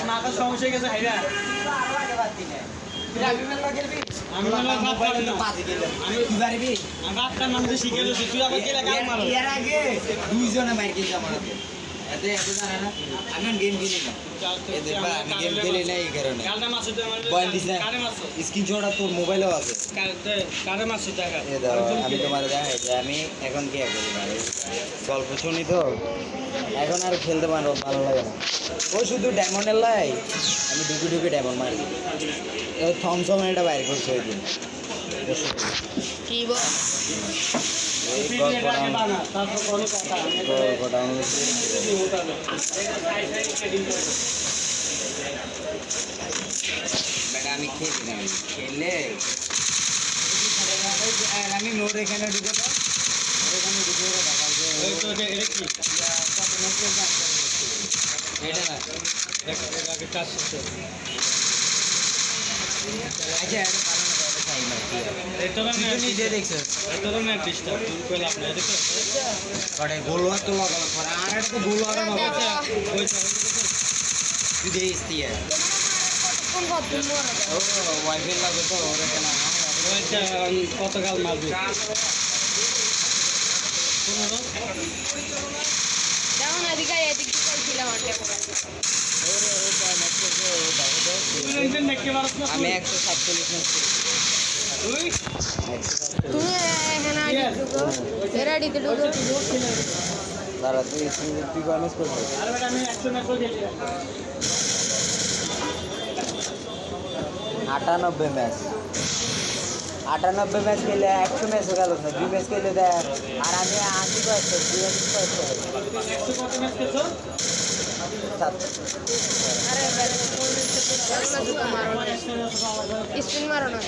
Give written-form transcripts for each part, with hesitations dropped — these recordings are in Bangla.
মাথার সমস্যা হয়ে গেছে হাইরা আমি শিখে গেছি তুই আবার গেলে গাল মারো এর আগে দুইজনে মার খেয়েছে আমার হাতে এত এত জানে না আমি গেম খেলি না এদের বা আমি গেম খেলি না এই কারণে কালটা মাসে তো আমার বল দিছ না কারে মাসে স্ক্রিনশট তোর মোবাইলেও আছে কারে মাসে দেখা এই দাও আমি তোমার দেখাই যে আমি এখন কি করি ভাই গল্প শুনি তো এখন আর খেলতে পারো ভালো লাগে না ও শুধু ডায়মন্ডের লাই আমি ঢুকে ঢুকে ডায়মন্ড মারি থমসম এটা বাইর করছে ওই দিন কি বল এই আমি খেলি না খেললে আমি নোট এখানে ঢুকে তো এখানে ঢুকে দেখা এটা না কাজ শেষ নিজে দেখছো গোলুয়া তো লাগালো পরে আর একটা গোলুয়া ওয়াইফাই লাগে তো ওর এখানে কতকাল মারবি যেমন এদিকে এদিক করছিলাম আমি 147 তুমি এখানে রেডিতে ঢুকো দাঁড়া তুই কমেন্ট করবি আমি 100 ম্যাচ খেলি 98 ম্যাচ 98 ম্যাচ খেলে 100 ম্যাচ গেল না 2 ম্যাচ খেলে দেখ আর আমি 80 পাচ্ছি 2 কত ম্যাচ খেলছো আরে স্পিন মারো না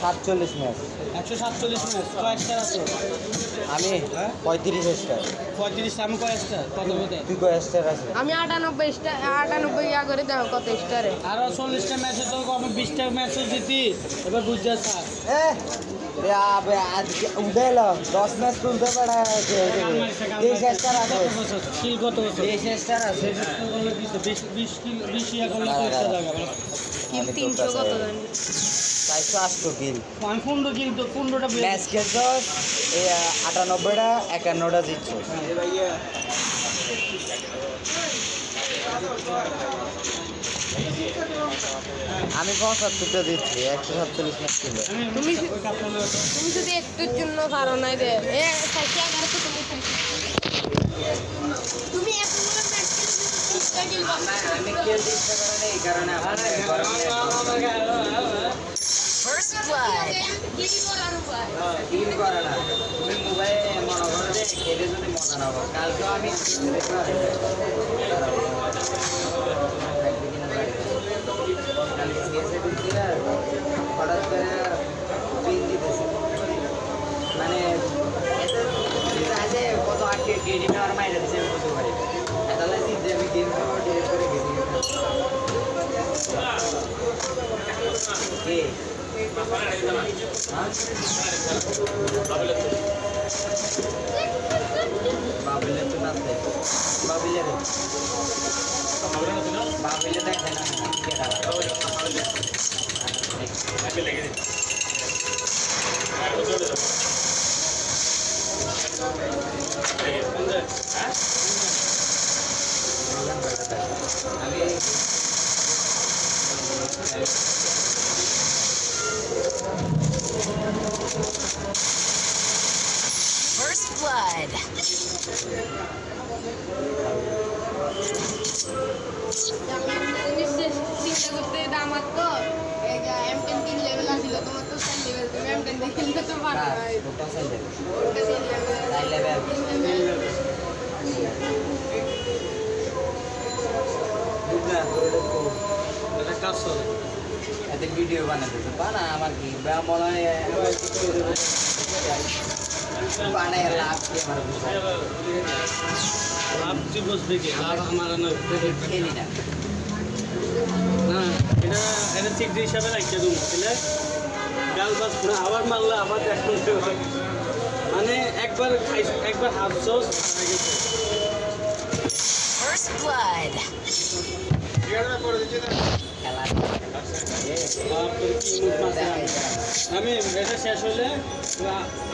47 ম্যাচ 147 ম্যাচ কয় স্টার আছে আমি 35 স্টার 35 আমি কয় স্টার কত বলতে তুই কয় স্টার আছে আমি 98 ইয়া করে দাও কত স্টারে আর 40টা ম্যাচে তো আমি 20টা ম্যাচও জিতি এবার বুঝ যা স্যার রে আবে আজকে উঠেলো 10 ম্যাচ তুলতে পারে 23 স্টার আছে স্কিল কত আছে 23 স্টার আছে 20 কিল 20 ইয়া করলে তো একটা জায়গা কিল 300 কত জানি 480 কিল আমি 15 কিল তো 15টা ম্যাচ খেলছো এই 98টা 51টা জিতছো আমি 75টা দিচ্ছি 147 ম্যাচ খেলে তুমি যদি একটুর জন্য পারো না রে এ সাইকি আগার তো তুমি এখন ম্যাচ খেলে আমি খেল দিতে কারণে এই কারণে আমার ফার্স্ট ব্লাড টিম করে না তুমি মোবাইলে মনে করো যে খেলে যদি মজা না পাও কালকে আমি হঠাৎ করে পিন দিতেছে মানে আছে কত আটকে গেড়ি নেওয়ার মাইরে দিচ্ছে আমি বুঝতে পারি তাহলে যে আমি গেম খেলবো ডিরেক্ট করে গেছি বাবুলে তো না বাবুলে বাবুলে দেখে না First blood. চিন্তা করতে আমার তো M10 3 লেভেল আছিল তোমার তো 4 লেভেল তুমি M10 দিয়ে খেলতে তো পারো না ওটা সাইড ওটা 3 লেভেল এটা কাজ করে এতে ভিডিও বানাতে বানা আমার কি মনে হয় বানায় লাভ কি আমার লাভ তুই বসবে কি লাভ আমার খেলি না না এটা এটা সিক্স হিসাবে রাখতে দেবো বুঝলে গাল বাস না আবার মারলে আবার দেখতে মানে একবার হাফ সস blood. খেলা বাপরে কি মুখ মাছে আমি এটা শেষ হলে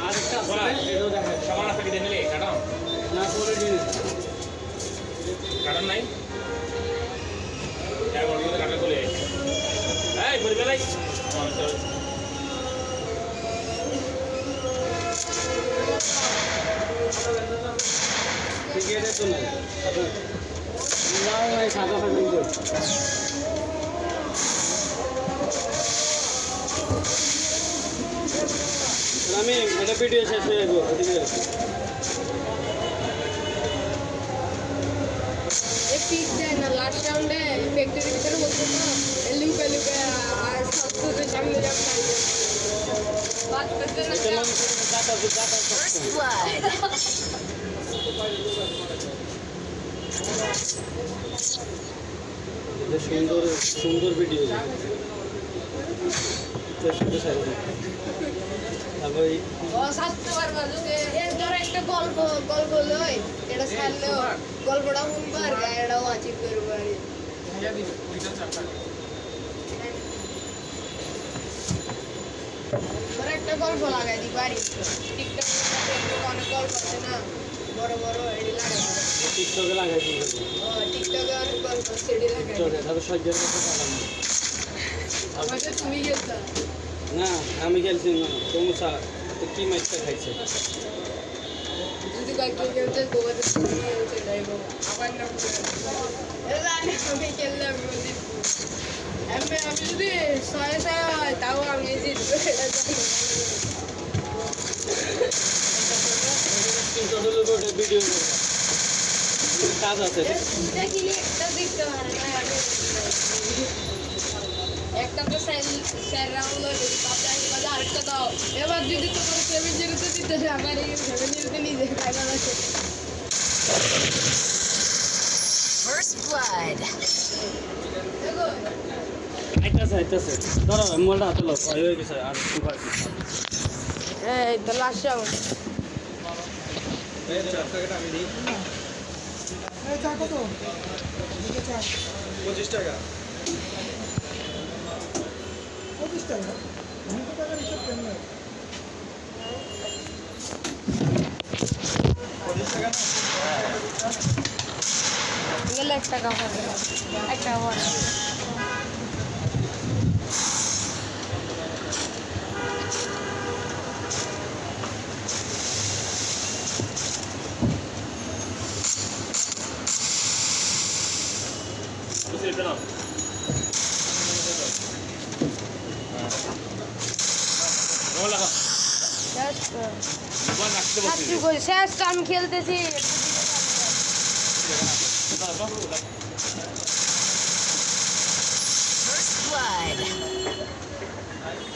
আরেকটা আছে এটাও দেখাই সমান আছে কি দিলে কাটাম না পরে দিন কাটাম নাই এই বড় কাটা বলে এই বড় বেলাই ঠিক আছে তো না না সাদা ফাইন করে আমি এটা ভিডিও শেষ হয়ে যাবো ঠিক আছে এই পিক যায় না লাস্ট রাউন্ডে ফ্যাক্টরি ভিতরে বলতো তো লুকা লুকা আর সবচেয়ে সামনে যাব বাদ করতে না কেমন দাতা দাতা সুন্দর সুন্দর ভিডিও তারপর ও সাথে পারবা যদি এর ধর একটা গল্প গল্প লই এটা ছাড়লেও গল্পটা শুনবো আর গাড়িটাও আচিক করবো আর ধর একটা গল্প লাগাই দি বাড়ি টিকটক অনেক গল্প আছে না বড় বড় এডি লাগাই টিকটকে লাগাই দিই টিকটকে অনেক গল্প সেডি লাগাই টিকটকে তারপর সজ্জার কথা পালাম আমাকে তুমি গেছো না আমি খেলছি না সমস্যা তো কি ম্যাচটা খাইছে যদি কয়েকজন খেলতে গোবাতে তুমি গেছো যাই বাবা আমার নাম জানি আমি খেললাম আমি যদি ছয় ছয় হয় তাও আমি জিতবো এটা জানি ভিডিও কাজ আছে দেখিনি একটা দেখতে পারে না একটা তো স্যার রাউন্ড হয়ে গেছে তারপরে আরেকটা দাও এবার যদি তোমার 7-0 তে দিতে যায় আমার এই 7-0 তে নিজে ফাইনাল আছে First blood. দেখো আইতাছে ধরো মোলটা হাতে লো হয়ে গেছে আর সুপার এই তো লাস্ট রাউন্ড আমি দিই 25 টাকা গেলে 1 টাকা পড়বে 1 টাকা পড়বে বুঝতে পেলাম বলা শেষ বল রাখতে বসে শেষ আমি খেলতেছি First blood.